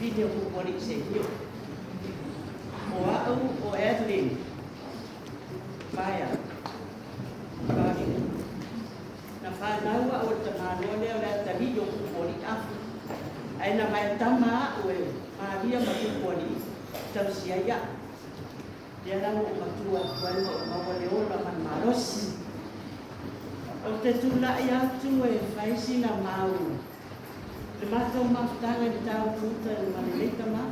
video kukuari se hiyo. O au o Edlin. Maya. Kami. Na whanaua o tamano leo la tahiyo kukuari afu. Ai na mai tama o Maria matukuari. Tausiaya. Dia lang matua kuan o mawaleola man maros. O te tula ia tu faisi na mau. Le matau maftanga di tau puta le malilita ma.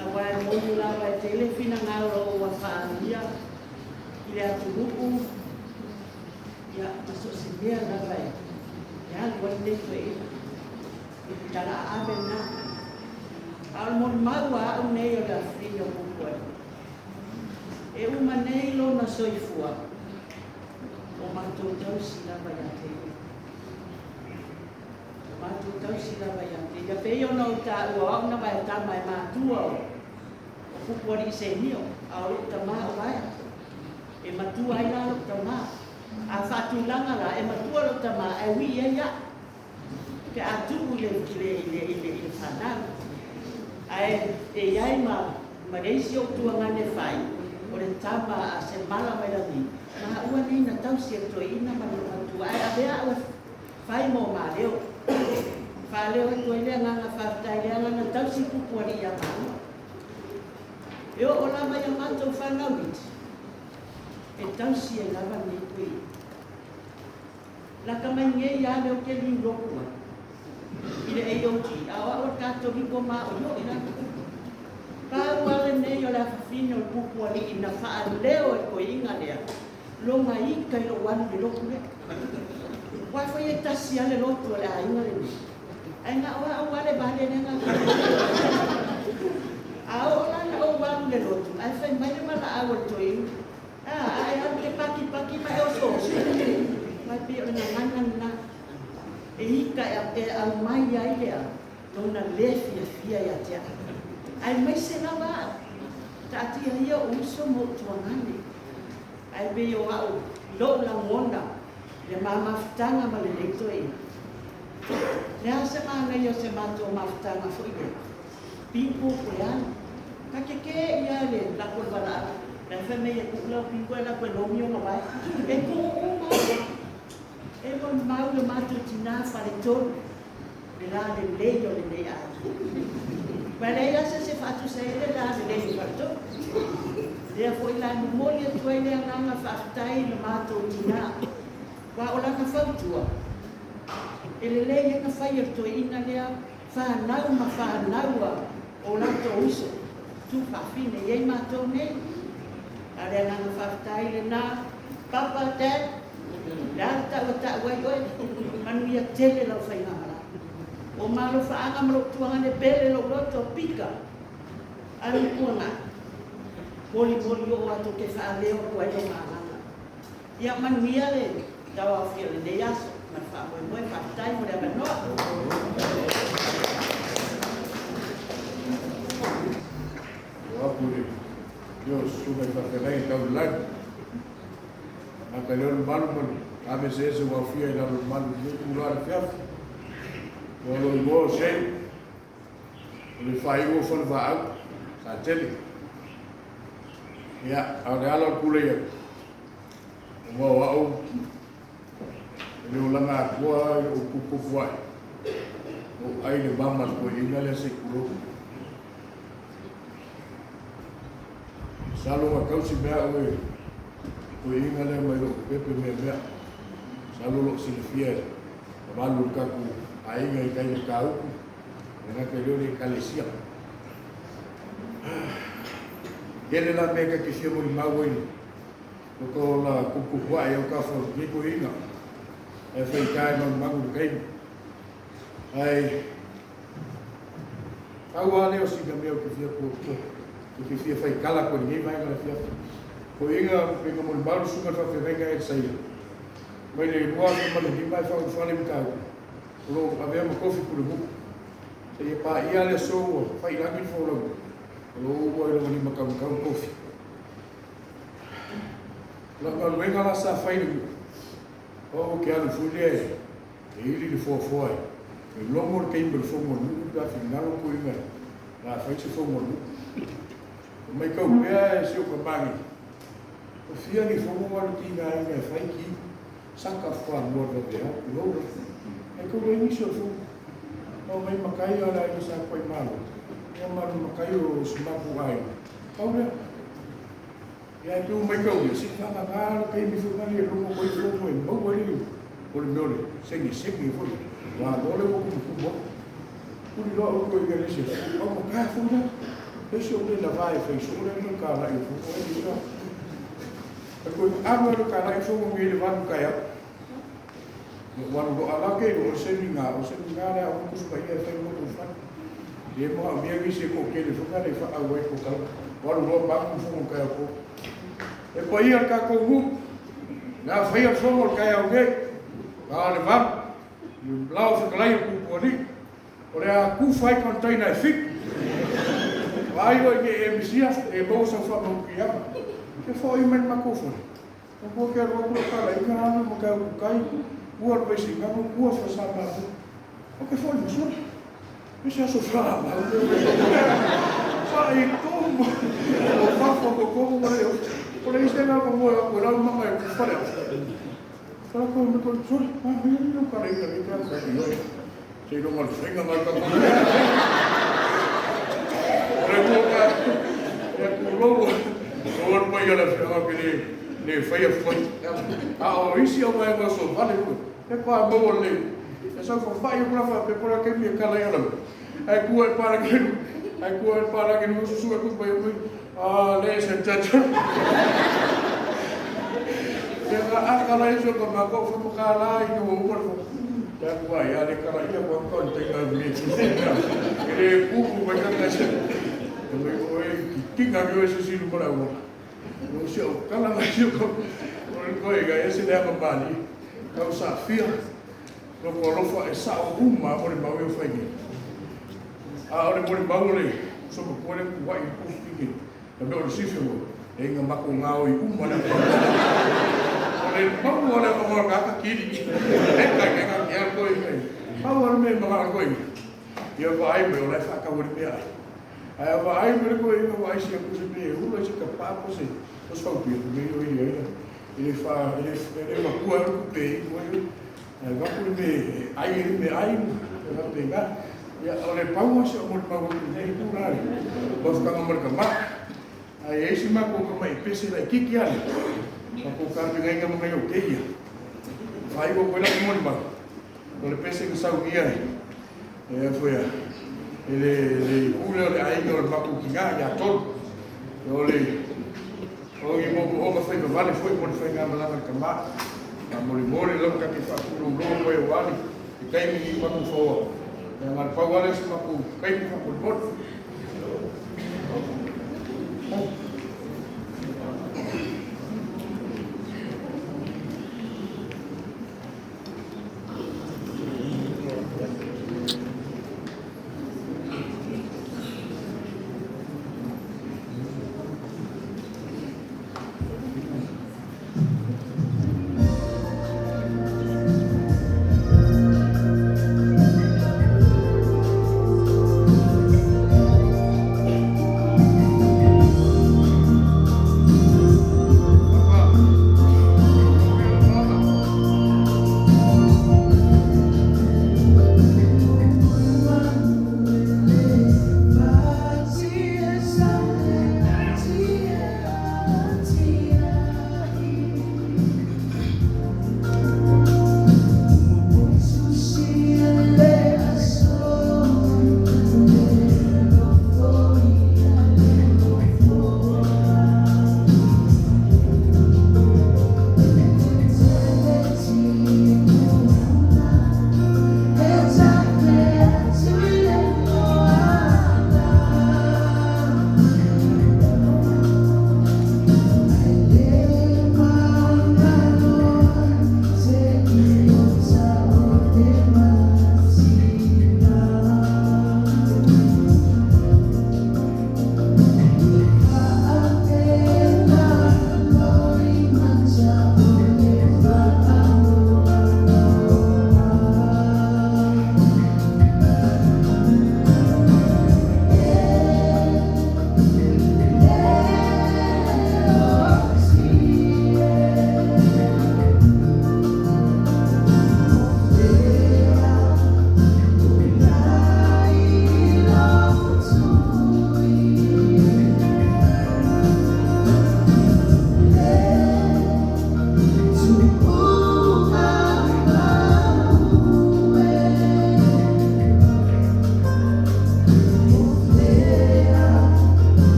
Awai monu la wai tele fina ngalo wa whaania. Ile atu rupu. Ia masuk sindia la wai. Ia luai teto e. Tala abe na. Al mon maua au nei o la frio kukuai. E uma nei lo na soifua. O matou tau sila bayate. O matou tau sila bayate. Ia peo na uta ua na bayata mai matua o. O kukuari se nio. A o tama o baya. E matua ina o tama. A whatulanga la e matua o tama. E wi ia. Ke atu ile whanau. Ai e iai ma reisi o tuangane whai. O le tama a se mala mai la ni. Ma ua nei na tau sia toina ma no atu ai avea o fai mo ma leo. Fa leo to ile nga fa tai nga na tau si kukuari ya ma. Eu ola mai ma to fa na wit. E tau si e lava ni kui. La kamanye ya leo ke ni lokua. Ile e yo ti a o ka to bi ko ma o yo ina. Pa wale nei o la fino kukuari ina fa leo e ko inga lea. Lo mai kai lo wan de lo kule. Wa foi e tasi ale lo to la inga le. Ai na wa le ba le nga. A o la na o wan le lo to. Ai fai mai ma la a o to i. Ai ha ke paki ma e o so. Mai pi o na na. E hika e al mai ai le. No na le fia ya tia. Ai mai se na ba. Ta tia ia o so mo to ngani. Ai be yo au lo la mona le mama ftanga ma le leto e le ase ma yo se mato ma ftanga foi de pinko koyan ka ke ia le la ko bala la feme ye ku la pinko la ko no mio ma vai e ko ma e ko ma le mato tina fa le to le la le leyo le le a Bale ya se fatu se le la le leyo fa Dia foi lá no molho tu ele anga fartai no mato tina. Wa ola ka fautua. Ele le ia fai to ina le fa naua. Ola to uso. Tu fa fine ia mato ne. Ale anga fartai le na papa te. La ta wai manu ia tele la fai ngala. O malo fa anga mo tuanga ne pele lo to pika. Ari kuana. Moli o ato ke fa leo ko ai ngana. Ia manuia le tawa fia le yaso na fa mo fa tai mo le no. Wapuri Dios sube para que venga taulan. Akalor malmon ame se wafia ila mal lugar fiaf. Walo go se le fai go fon va sa tele. Ya, ada ala kule ya. Wau ni ulanga kwa kuku kwa. O ai le bamba ko ina le se kulo. Salo wa kausi bea we. Ko ina le mai lo pepe me bea. Salo lo silfia. Malu ka ku ai ngai kai ka u. Ena ke le kalesia. Ele la mega que se mo mau ini. Ko la kuku wa yo ka fo ni ko ina. E fai kai no mau kai. Ai. Awa le o si meu que fia ko. Que fia fai kala ko ni vai na fia. Ko inga pe ko mo mau suma fa venga e sai. Mai le boa ko mo ni vai fa le mta. Lo avemo kofi ku lu. Se pa ia le so fai la mi fo lo. Lo boy lo ni makam kofi. La venga la sa fai. O que alu fulie. E ili fo foi. e lomo ke imber fongo nu da finalo ko inga la fai se fongo nu mai ka upea e se o ka bangi o fia ni fongo wala tinga inga fai ki saka fua mo do de lo e ko le ni so fongo o mai makai ala i sa koi malo ia malu makai o sumapu ai ora ia tu mai ka u se ka ngalo kai mi fongo ni lo mo koi fongo e mo wali o le nole sengi fongo wa dole ko ku kuri lo ko i gele se o mo ka fongo ese o le vai fai so le no ka la i fongo e dira ko amo lo ka la i fongo mi le van ka ya wanu do ala ke o se minga le o ku spa ia fai mo ku fa e mo mi vi se ko ke le fonga le fa a we ko ka wanu lo ba ku fongo ka ko e ko ia ka ko mu na fai o fongo ka ya o ke ka le va lao se kalai ku po ni ore a ku fai container fit vai o ke emisia e bo sa fa mo ki ama ke fo i men ma ku fo ko ke ro ku ka la ina no mo ka ku kai ku ar pe si nga ku fa sa ma o ke fo ni so me sa so fra ma fa i como o fa ko mo o por aí está na como o ra ma ma ku fa Kalau kau betul betul, ini lo kalau ini kan saya tidak mau saya nggak mau orang bayar lah sekarang ni fire fight. Isi apa yang masuk, ada itu. Kau bawa ni, saya fire berapa? Pepora kami kalau yang lalu. Aku para lagi musuh aku bayar. Lesen cacar. Ya kalau itu kalau aku mau kalah itu umur ya gua ya de kalau ia gua tinggal beli ini buku banyak aja tapi tinggal dua sisi lumur awal musuh kalau masuk orang kau ya sudah kembali kau safir kalau fa esa umma orang bawa fagi orang bawa ni semua orang buat itu sedikit tapi orang sisi enggak maku ngawi umma mau wala ko mo ka kiri ka ya ko ni mau wala me ma ko ni yo ko ai me wala fa ka wori me ai ai me ko ni ko ai se ko se me u lo se ka pa ko se o so pi me yo yo ele fa ele ma ku ko pe ko ai va ko me ai va pegar ya ole pa mo se mo pa ko ni tu na bos ka mo ka ma ai ese ma ko mai pese la kiki ale aku kan dengan yang mengayu dia, saya pun pernah kemana bang, kalau pesing sahu dia ni, foi ele ular air kalau baku kinga ya tol, oleh orang foi kembali foi pun foi ngambil kemak, mori lalu kaki fakul belum foi wali, kita ini baku fo, yang ada pawal semua aku, kain fakul bot.